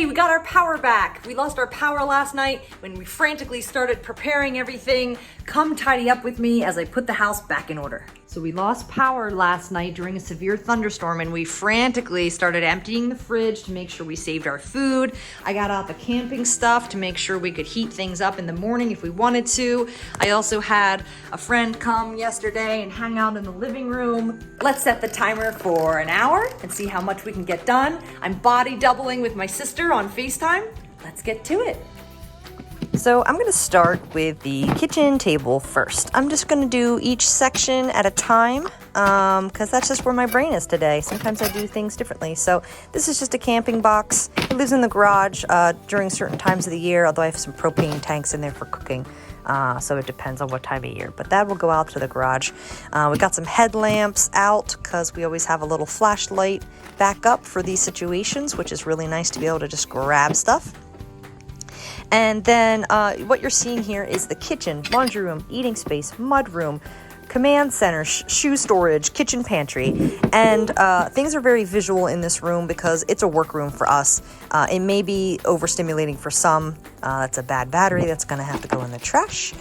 Yay, we got our power back. We lost our power last night when we frantically started preparing everything. Come tidy up with me as I put the house back in order. So we lost power last night during a severe thunderstorm and we frantically started emptying the fridge to make sure we saved our food. I got out the camping stuff to make sure we could heat things up in the morning if we wanted to. I also had a friend come yesterday and hang out in the living room. Let's set the timer for an hour and see how much we can get done. I'm body doubling with my sister on FaceTime. Let's get to it. So I'm going to start with the kitchen table first. I'm just going to do each section at a time because that's just where my brain is today. Sometimes I do things differently. So this is just a camping box. It lives in the garage during certain times of the year, although I have some propane tanks in there for cooking. So it depends on what time of year, but that will go out to the garage. We got some headlamps out because we always have a little flashlight backup for these situations, which is really nice to be able to just grab stuff. And then what you're seeing here is the kitchen, laundry room, eating space, mud room, command center, shoe storage, kitchen pantry. And things are very visual in this room because it's a workroom for us. It may be overstimulating for some. That's a bad battery that's going to have to go in the trash.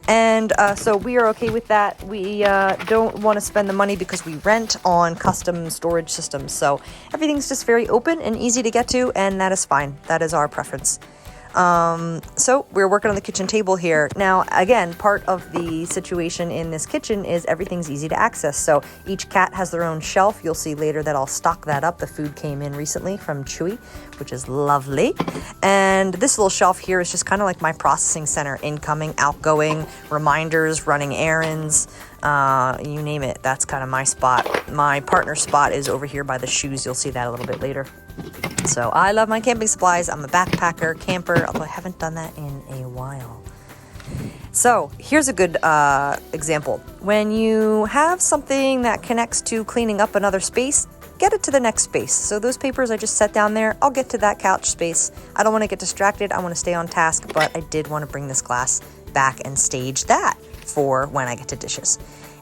And so we are okay with that. We don't want to spend the money because we rent on custom storage systems. So everything's just very open and easy to get to, and that is fine. That is our preference. So we're working on the kitchen table here. Now, again, part of the situation in this kitchen is everything's easy to access. So each cat has their own shelf. You'll see later that I'll stock that up. The food came in recently from Chewy, which is lovely. And this little shelf here is just kind of like my processing center, incoming, outgoing, reminders, running errands, you name it. That's kind of my spot. My partner's spot is over here by the shoes. You'll see that a little bit later. So I love my camping supplies. I'm a backpacker, camper, although I haven't done that in a while. So here's a good example. When you have something that connects to cleaning up another space, get it to the next space. So those papers I just set down there, I'll get to that couch space. I don't want to get distracted. I want to stay on task, but I did want to bring this glass back and stage that for when I get to dishes.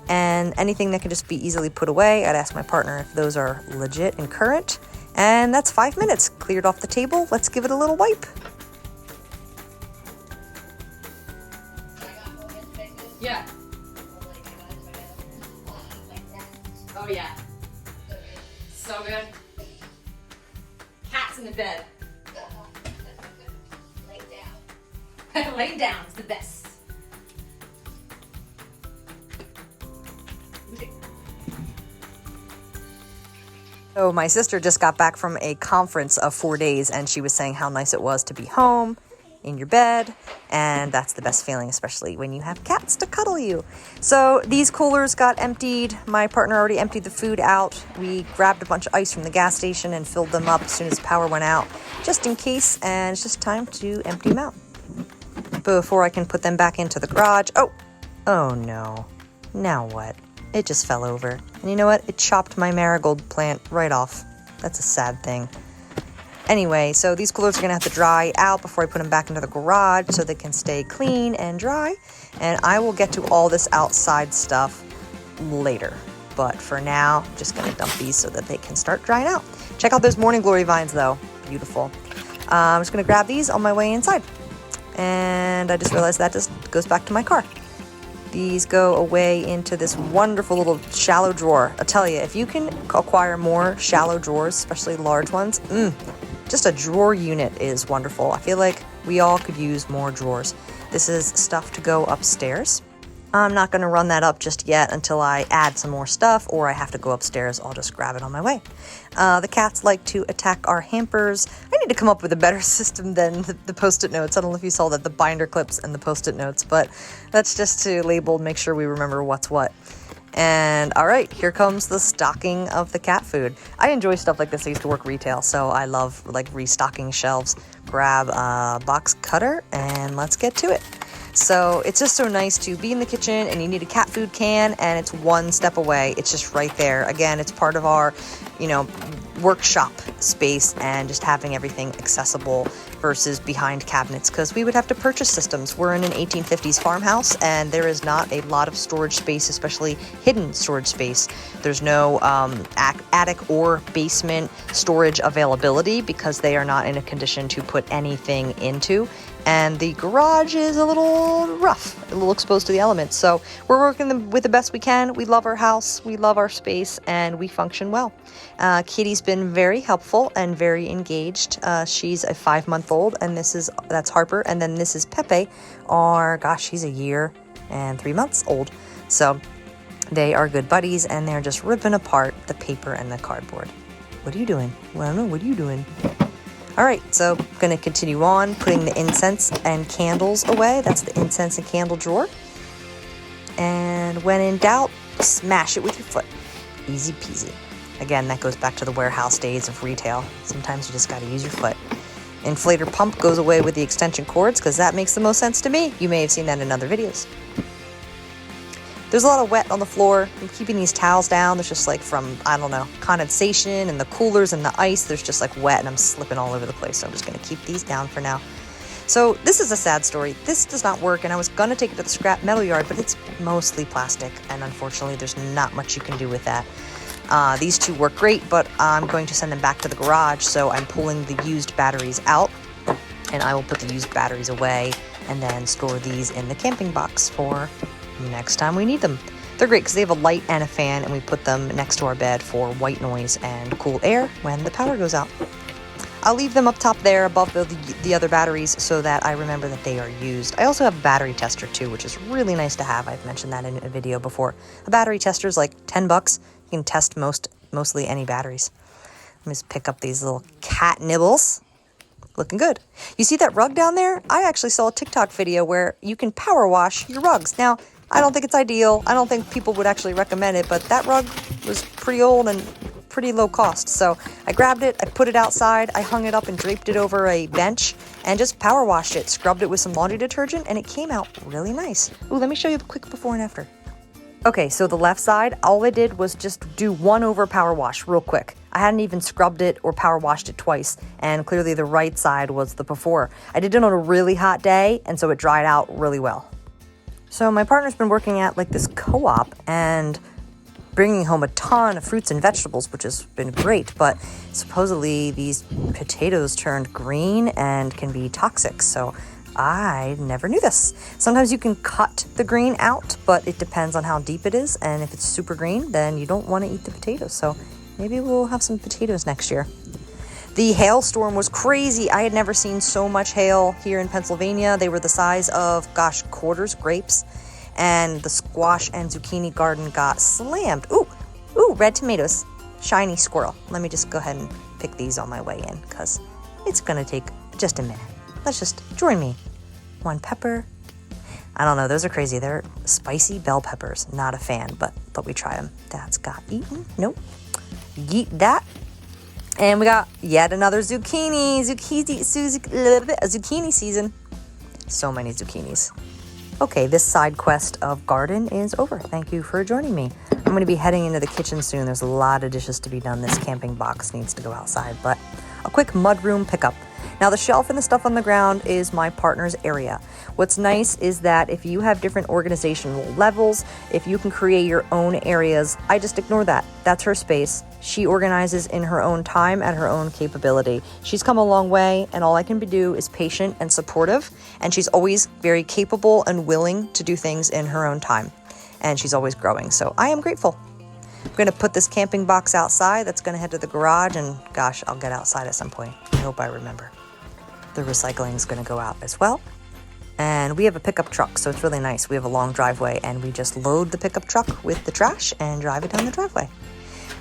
And anything that can just be easily put away, I'd ask my partner if those are legit and current. And that's 5 minutes cleared off the table. Let's give it a little wipe. Yeah. Oh yeah. So good. Cats in the bed. Lay down. Lay down is the best. So my sister just got back from a conference of 4 days and she was saying how nice it was to be home in your bed, and that's the best feeling, especially when you have cats to cuddle you. So these coolers got emptied. My partner already emptied the food out. We grabbed a bunch of ice from the gas station and filled them up as soon as power went out, just in case, and it's just time to empty them out before I can put them back into the garage. Oh no. Now what? It just fell over. And you know what? It chopped my marigold plant right off. That's a sad thing. Anyway, so these coolers are going to have to dry out before I put them back into the garage so they can stay clean and dry. And I will get to all this outside stuff later. But for now, I'm just going to dump these so that they can start drying out. Check out those morning glory vines, though. Beautiful. I'm just going to grab these on my way inside. And I just realized that just goes back to my car. These go away into this wonderful little shallow drawer. I'll tell you, if you can acquire more shallow drawers, especially large ones, just a drawer unit is wonderful. I feel like we all could use more drawers. This is stuff to go upstairs. I'm not going to run that up just yet until I add some more stuff or I have to go upstairs. I'll just grab it on my way. The cats like to attack our hampers. I need to come up with a better system than the Post-it notes. I don't know if you saw that, the binder clips and the Post-it notes, but that's just to label, make sure we remember what's what. And all right, here comes the stocking of the cat food. I enjoy stuff like this. I used to work retail, so I love like restocking shelves. Grab a box cutter and let's get to it. So it's just so nice to be in the kitchen and you need a cat food can and it's one step away. It's just right there. Again, it's part of our, workshop space and just having everything accessible versus behind cabinets, because we would have to purchase systems. We're in an 1850s farmhouse and there is not a lot of storage space, especially hidden storage space. There's no attic or basement storage availability because they are not in a condition to put anything into. And the garage is a little rough, a little exposed to the elements. So we're working with the best we can. We love our house, we love our space, and we function well. Kitty's been very helpful and very engaged. She's a 5-month-old, and that's Harper. And then this is Pepe, she's a year and 3 months old. So they are good buddies, and they're just ripping apart the paper and the cardboard. What are you doing? Well, I don't know. What are you doing? All right, so I'm going to continue on putting the incense and candles away. That's the incense and candle drawer. And when in doubt, smash it with your foot. Easy peasy. Again, that goes back to the warehouse days of retail. Sometimes you just got to use your foot. Inflator pump goes away with the extension cords because that makes the most sense to me. You may have seen that in other videos. There's a lot of wet on the floor. I'm keeping these towels down. There's just like from, I don't know, condensation and the coolers and the ice. There's just like wet and I'm slipping all over the place. So I'm just going to keep these down for now. So this is a sad story. This does not work, and I was going to take it to the scrap metal yard, but it's mostly plastic. And unfortunately, there's not much you can do with that. These two work great, but I'm going to send them back to the garage. So I'm pulling the used batteries out, and I will put the used batteries away and then store these in the camping box for next time we need them. They're great because they have a light and a fan, and we put them next to our bed for white noise and cool air when the power goes out. I'll leave them up top there above the other batteries so that I remember that they are used. I also have a battery tester too, which is really nice to have. I've mentioned that in a video before. A battery tester is like $10. You can test mostly any batteries. Let me just pick up these little cat nibbles. Looking good. You see that rug down there? I actually saw a TikTok video where you can power wash your rugs. Now, I don't think it's ideal. I don't think people would actually recommend it, but that rug was pretty old and pretty low cost. So I grabbed it, I put it outside, I hung it up and draped it over a bench and just power washed it, scrubbed it with some laundry detergent, and it came out really nice. Ooh, let me show you the quick before and after. Okay, so the left side, all I did was just do one over power wash real quick. I hadn't even scrubbed it or power washed it twice, and clearly the right side was the before. I did it on a really hot day, and so it dried out really well. So my partner's been working at like this co-op and bringing home a ton of fruits and vegetables, which has been great, but supposedly these potatoes turned green and can be toxic, so I never knew this. Sometimes you can cut the green out, but it depends on how deep it is, and if it's super green, then you don't want to eat the potatoes, so maybe we'll have some potatoes next year. The hailstorm was crazy. I had never seen so much hail here in Pennsylvania. They were the size of, quarters, grapes. And the squash and zucchini garden got slammed. Ooh, red tomatoes. Shiny squirrel. Let me just go ahead and pick these on my way in because it's going to take just a minute. Let's just join me. One pepper. I don't know. Those are crazy. They're spicy bell peppers. Not a fan, but we try them. That's got eaten. Nope. Yeet that. And we got yet another zucchini. Zucchini season. So many zucchinis. Okay, this side quest of garden is over. Thank you for joining me. I'm going to be heading into the kitchen soon. There's a lot of dishes to be done. This camping box needs to go outside, but a quick mudroom pickup. Now, the shelf and the stuff on the ground is my partner's area. What's nice is that if you have different organizational levels, if you can create your own areas, I just ignore that. That's her space. She organizes in her own time at her own capability. She's come a long way, and all I can do is patient and supportive, and she's always very capable and willing to do things in her own time, and she's always growing, so I am grateful. I'm going to put this camping box outside. That's going to head to the garage, and gosh, I'll get outside at some point. I hope I remember. The recycling is going to go out as well. And we have a pickup truck, so it's really nice. We have a long driveway, and we just load the pickup truck with the trash and drive it down the driveway.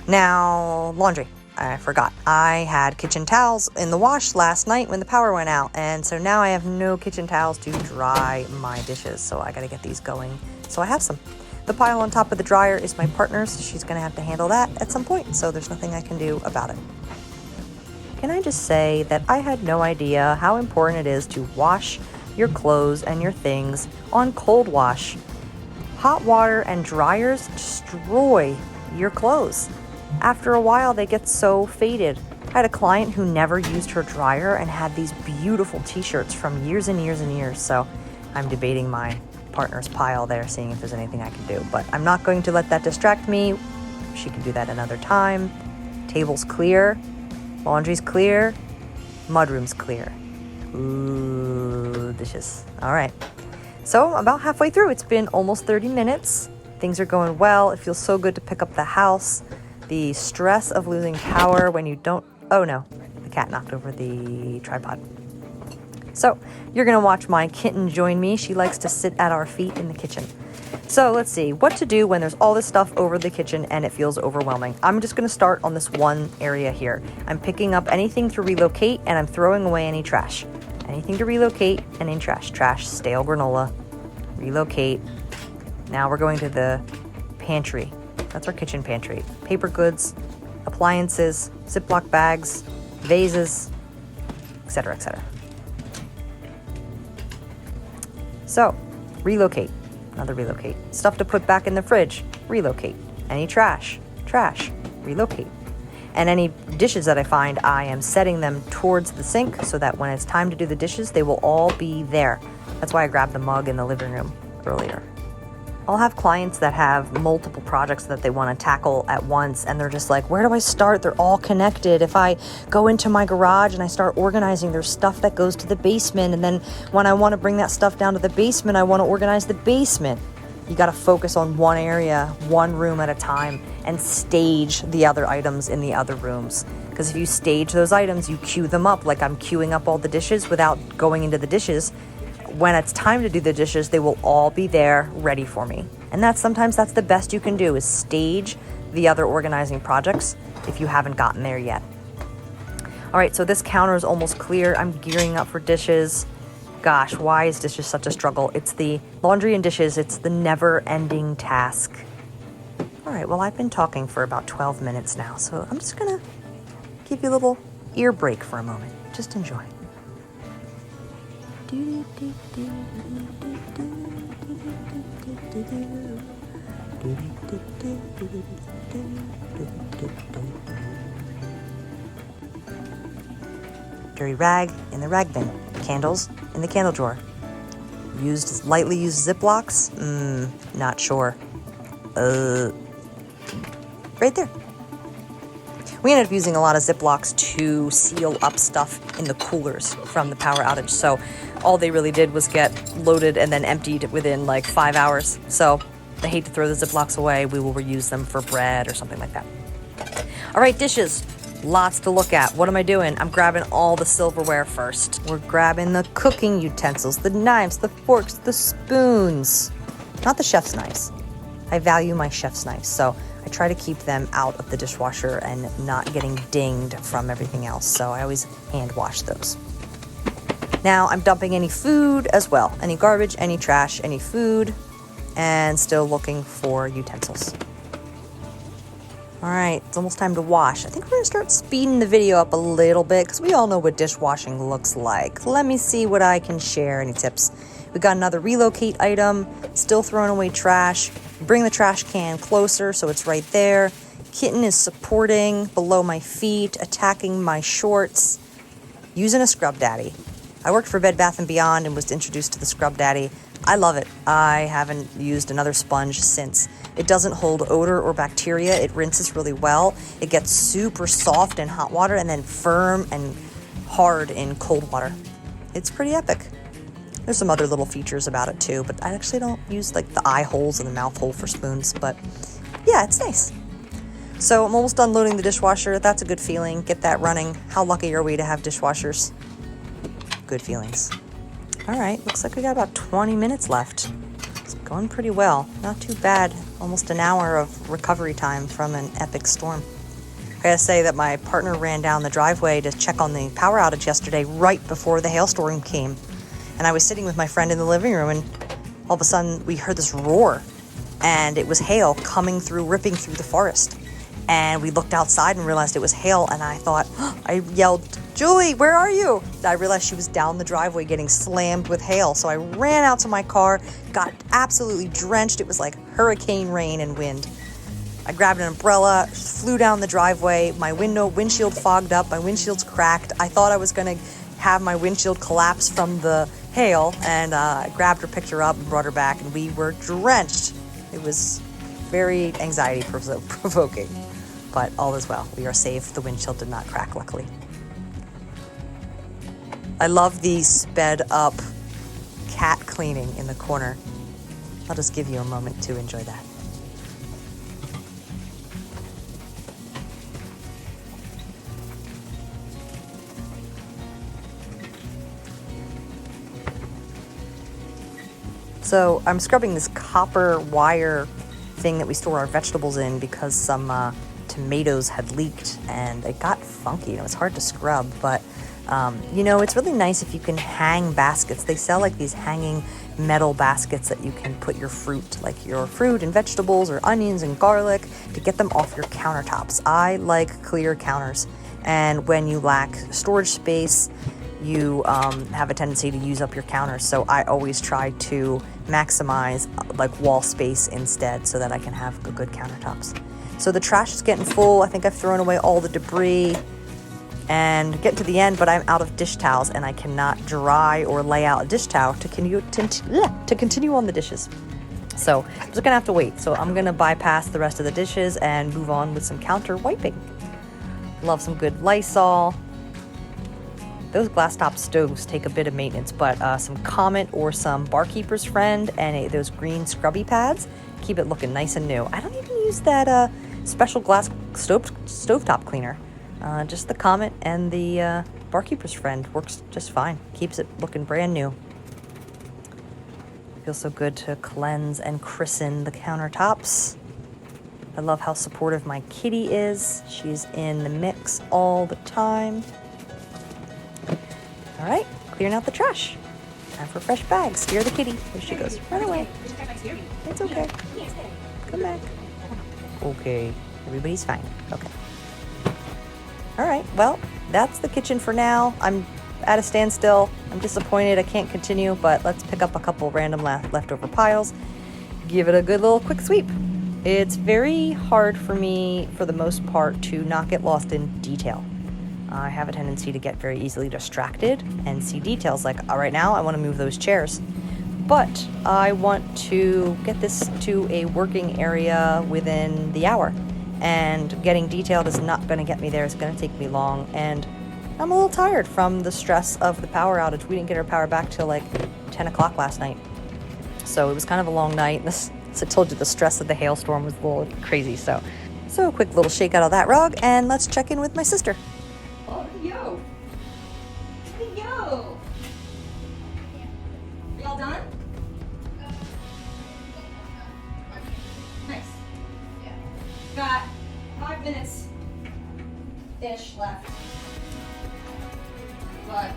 Now, laundry. I forgot. I had kitchen towels in the wash last night when the power went out, and so now I have no kitchen towels to dry my dishes, so I got to get these going so I have some. The pile on top of the dryer is my partner's. She's going to have to handle that at some point, so there's nothing I can do about it. Can I just say that I had no idea how important it is to wash your clothes and your things on cold wash. Hot water and dryers destroy your clothes. after a while they get so faded. I had a client who never used her dryer and had these beautiful t-shirts from years and years and years. So I'm debating my partner's pile there, seeing if there's anything I can do. But I'm not going to let that distract me. She can do that another time. Table's clear. Laundry's clear. Mudroom's clear. Ooh, dishes. All right. So about halfway through. It's been almost 30 minutes. Things are going well. It feels so good to pick up the house. The stress of losing power when you don't... Oh no, the cat knocked over the tripod. So you're going to watch my kitten join me. She likes to sit at our feet in the kitchen. So let's see what to do when there's all this stuff over the kitchen and it feels overwhelming. I'm just going to start on this one area here. I'm picking up anything to relocate and I'm throwing away any trash. Anything to relocate and any trash. Trash, stale granola, relocate. Now we're going to the pantry. That's our kitchen pantry. Paper goods, appliances, Ziploc bags, vases, etc., etc. So, relocate. Another relocate. Stuff to put back in the fridge. Relocate. Any trash. Trash. Relocate. And any dishes that I find, I am setting them towards the sink so that when it's time to do the dishes, they will all be there. That's why I grabbed the mug in the living room earlier. I'll have clients that have multiple projects that they want to tackle at once, and they're just like, where do I start? They're all connected. If I go into my garage and I start organizing, there's stuff that goes to the basement, and then when I want to bring that stuff down to the basement, I want to organize the basement. You got to focus on one area, one room at a time, and stage the other items in the other rooms. Because if you stage those items, you queue them up, like I'm queuing up all the dishes without going into the dishes. When it's time to do the dishes, they will all be there ready for me. And sometimes that's the best you can do, is stage the other organizing projects if you haven't gotten there yet. All right, so this counter is almost clear. I'm gearing up for dishes. Gosh, why is dishes such a struggle? It's the laundry and dishes. It's the never-ending task. All right, well, I've been talking for about 12 minutes now, so I'm just gonna give you a little ear break for a moment. Just enjoy. Dirty rag in the rag bin. Candles in the candle drawer. Lightly used Ziplocs? Not sure. Right there. We ended up using a lot of Ziplocs to seal up stuff in the coolers from the power outage. So all they really did was get loaded and then emptied within like 5 hours. So I hate to throw the Ziplocs away. We will reuse them for bread or something like that. All right, dishes. Lots to look at. What am I doing? I'm grabbing all the silverware first. We're grabbing the cooking utensils, the knives, the forks, the spoons. Not the chef's knives. I value my chef's knives, so I try to keep them out of the dishwasher and not getting dinged from everything else. So I always hand wash those. Now I'm dumping any food as well. Any garbage, any trash, any food, and still looking for utensils. All right, it's almost time to wash. I think we're gonna start speeding the video up a little bit because we all know what dishwashing looks like. Let me see what I can share, any tips. We got another relocate item, still throwing away trash. Bring the trash can closer so it's right there. Kitten is supporting below my feet, attacking my shorts. Using a Scrub Daddy. I worked for Bed Bath & Beyond and was introduced to the Scrub Daddy. I love it. I haven't used another sponge since. It doesn't hold odor or bacteria. It rinses really well. It gets super soft in hot water and then firm and hard in cold water. It's pretty epic. There's some other little features about it too, but I actually don't use like the eye holes and the mouth hole for spoons, but yeah, it's nice. So I'm almost done loading the dishwasher. That's a good feeling. Get that running. How lucky are we to have dishwashers? Good feelings. All right, looks like we got about 20 minutes left. It's going pretty well. Not too bad. Almost an hour of recovery time from an epic storm. I gotta say that my partner ran down the driveway to check on the power outage yesterday right before the hailstorm came. And I was sitting with my friend in the living room and all of a sudden we heard this roar and it was hail coming through, ripping through the forest. And we looked outside and realized it was hail and I thought, I yelled, Julie, where are you? I realized she was down the driveway getting slammed with hail. So I ran out to my car, got absolutely drenched. It was like hurricane rain and wind. I grabbed an umbrella, flew down the driveway. My windshield fogged up. My windshield's cracked. I thought I was going to have my windshield collapse from the hail, and I grabbed her, picked her up, and brought her back, and we were drenched. It was very anxiety provoking, but all is well. We are safe. The windshield did not crack, luckily. I love the sped up cat cleaning in the corner. I'll just give you a moment to enjoy that. So I'm scrubbing this copper wire thing that we store our vegetables in because some tomatoes had leaked and it got funky. It was hard to scrub, but it's really nice if you can hang baskets. They sell like these hanging metal baskets that you can put your fruit, like your fruit and vegetables or onions and garlic, to get them off your countertops. I like clear counters, and when you lack storage space, you have a tendency to use up your counters. So I always try to maximize like wall space instead so that I can have good countertops. So the trash is getting full. I think I've thrown away all the debris and get to the end, but I'm out of dish towels and I cannot dry or lay out a dish towel to continue on the dishes. So I'm just gonna have to wait. So I'm gonna bypass the rest of the dishes and move on with some counter wiping. Love some good Lysol. Those glass top stoves take a bit of maintenance, but some Comet or some Barkeeper's Friend and those green scrubby pads keep it looking nice and new. I don't even use that special glass stovetop cleaner. Just the Comet and the Barkeeper's Friend works just fine. Keeps it looking brand new. Feels so good to cleanse and christen the countertops. I love how supportive my kitty is. She's in the mix all the time. All right, clearing out the trash. Time for fresh bags. Steer the kitty. There she goes. Run away. It's okay. Come back. Okay, everybody's fine. Okay. All right, well, that's the kitchen for now. I'm at a standstill. I'm disappointed I can't continue, but let's pick up a couple random leftover piles. Give it a good little quick sweep. It's very hard for me, for the most part, to not get lost in detail. I have a tendency to get very easily distracted and see details like, right now I want to move those chairs. But I want to get this to a working area within the hour. And getting detailed is not going to get me there. It's going to take me long. And I'm a little tired from the stress of the power outage. We didn't get our power back till like 10 o'clock last night. So it was kind of a long night. As I told you, the stress of the hailstorm was a little crazy. So a quick little shake out of that rug, and let's check in with my sister. Oh, yo. Yo. Y'all done? Nice. Got 5 minutes-ish left. But,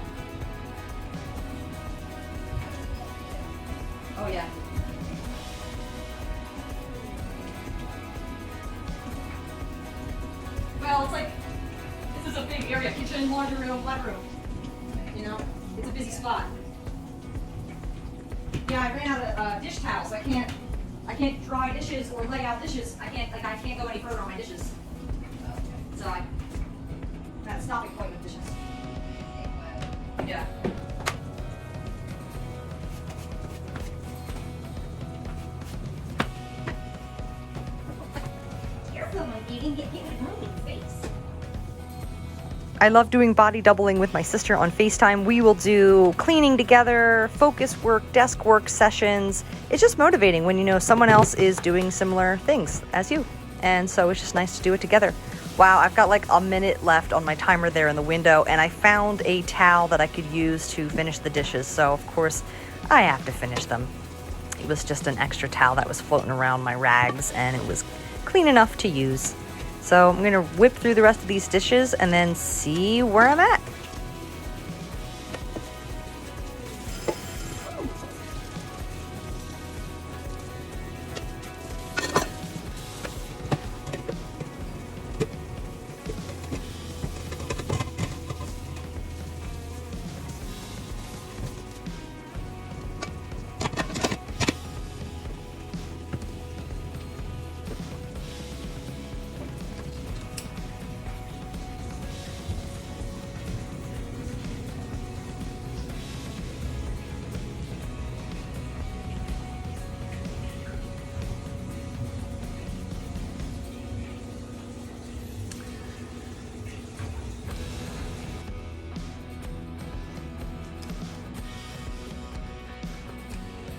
oh yeah. Well, it's like, this is a big area, kitchen, laundry room, flat room. You know, it's a busy spot. Yeah, I ran out of dish towels. I can't dry dishes or lay out dishes. I can't go any further on my dishes. So I'm at a stopping point with dishes. Yeah. Careful, my baby, get my face. I love doing body doubling with my sister on FaceTime. We will do cleaning together, focus work, desk work sessions. It's just motivating when you know someone else is doing similar things as you. And so it's just nice to do it together. Wow, I've got like a minute left on my timer there in the window, and I found a towel that I could use to finish the dishes. So of course I have to finish them. It was just an extra towel that was floating around my rags, and it was clean enough to use. So I'm gonna whip through the rest of these dishes and then see where I'm at.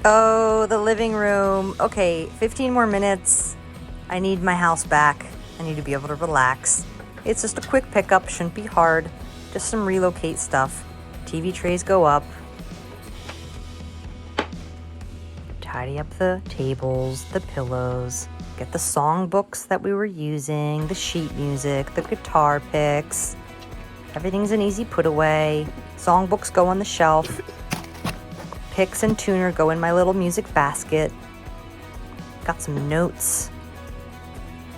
Oh, the living room. Okay, 15 more minutes. I need my house back. I need to be able to relax. It's just a quick pickup, shouldn't be hard. Just some relocate stuff. TV trays go up. Tidy up the tables, the pillows. Get the song books that we were using, the sheet music, the guitar picks. Everything's an easy put away. Song books go on the shelf. Picks and tuner go in my little music basket. Got some notes.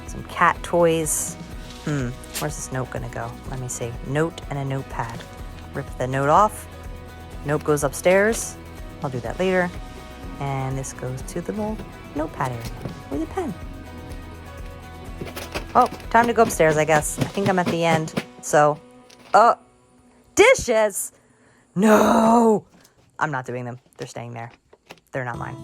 Some cat toys. Where's this note gonna go? Let me see. Note and a notepad. Rip the note off. Note goes upstairs. I'll do that later. And this goes to the little notepad area with a pen. Oh, time to go upstairs, I guess. I think I'm at the end. So, dishes! No! I'm not doing them. They're staying there. They're not mine.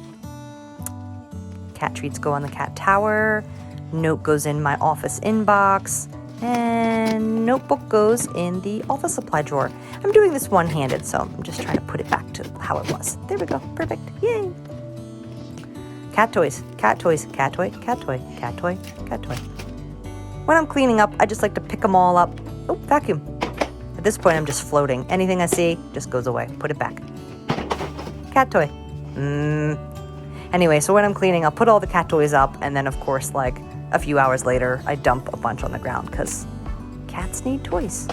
Cat treats go on the cat tower. Note goes in my office inbox. And notebook goes in the office supply drawer. I'm doing this one-handed, so I'm just trying to put it back to how it was. There we go. Perfect. Yay! Cat toys, cat toys, cat toy, cat toy, cat toy, cat toy. When I'm cleaning up, I just like to pick them all up. Oh, vacuum. At this point, I'm just floating. Anything I see just goes away. Put it back. Cat toy. Anyway, so when I'm cleaning, I'll put all the cat toys up, and then, of course, like a few hours later, I dump a bunch on the ground because cats need toys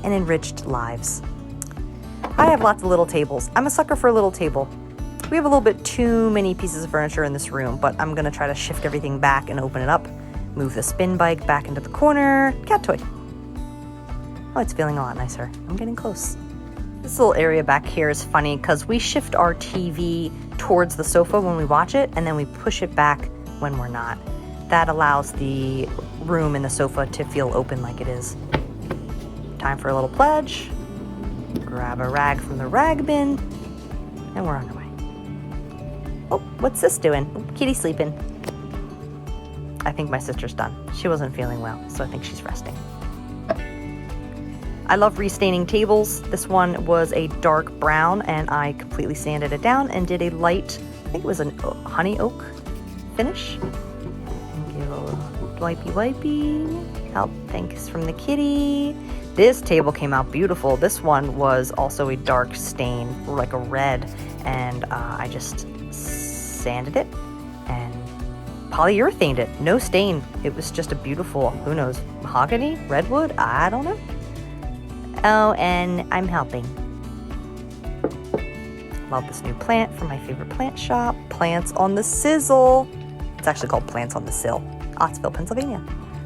and enriched lives. I have lots of little tables. I'm a sucker for a little table. We have a little bit too many pieces of furniture in this room, but I'm going to try to shift everything back and open it up. Move the spin bike back into the corner. Cat toy. Oh, it's feeling a lot nicer. I'm getting close. This little area back here is funny because we shift our TV towards the sofa when we watch it, and then we push it back when we're not. That allows the room and the sofa to feel open like it is. Time for a little pledge. Grab a rag from the rag bin, and we're on our way. Oh, what's this doing? Oh, kitty sleeping. I think my sister's done. She wasn't feeling well, so I think she's resting. I love restaining tables. This one was a dark brown, and I completely sanded it down and did a light, I think it was a honey oak finish. And give a little wipey. Oh, thanks from the kitty. This table came out beautiful. This one was also a dark stain, like a red, and I just sanded it and polyurethaned it. No stain. It was just a beautiful, who knows, mahogany, redwood? I don't know. Oh, and I'm helping. Love this new plant from my favorite plant shop. Plants on the Sizzle. It's actually called Plants on the Sill. Ottsville, Pennsylvania.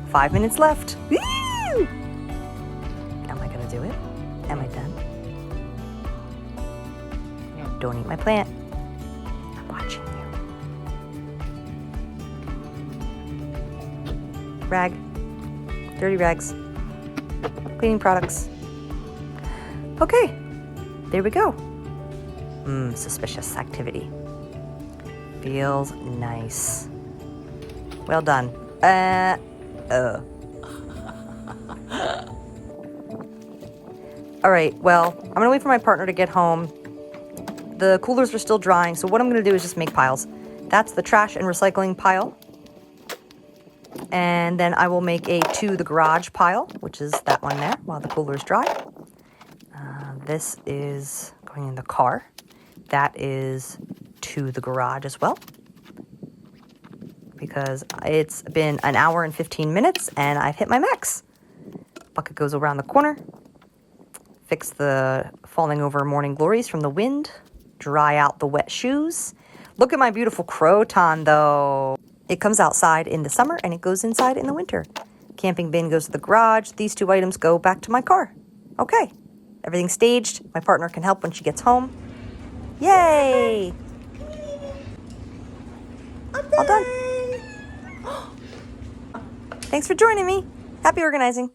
5 minutes left. Woo! Am I gonna do it? Am I done? Don't eat my plant. I'm watching you. Rag. Dirty rags. Cleaning products. Okay, there we go. Suspicious activity. Feels nice. Well done. All right, well, I'm gonna wait for my partner to get home. The coolers are still drying, so what I'm gonna do is just make piles. That's the trash and recycling pile. And then I will make a to the garage pile, which is that one there, while the cooler's dry. This is going in the car. That is to the garage as well. Because it's been an hour and 15 minutes and I've hit my max. Bucket goes around the corner. Fix the falling over morning glories from the wind. Dry out the wet shoes. Look at my beautiful croton though. It comes outside in the summer and it goes inside in the winter. Camping bin goes to the garage. These two items go back to my car. Okay. Everything's staged. My partner can help when she gets home. Yay! All done. Thanks for joining me. Happy organizing.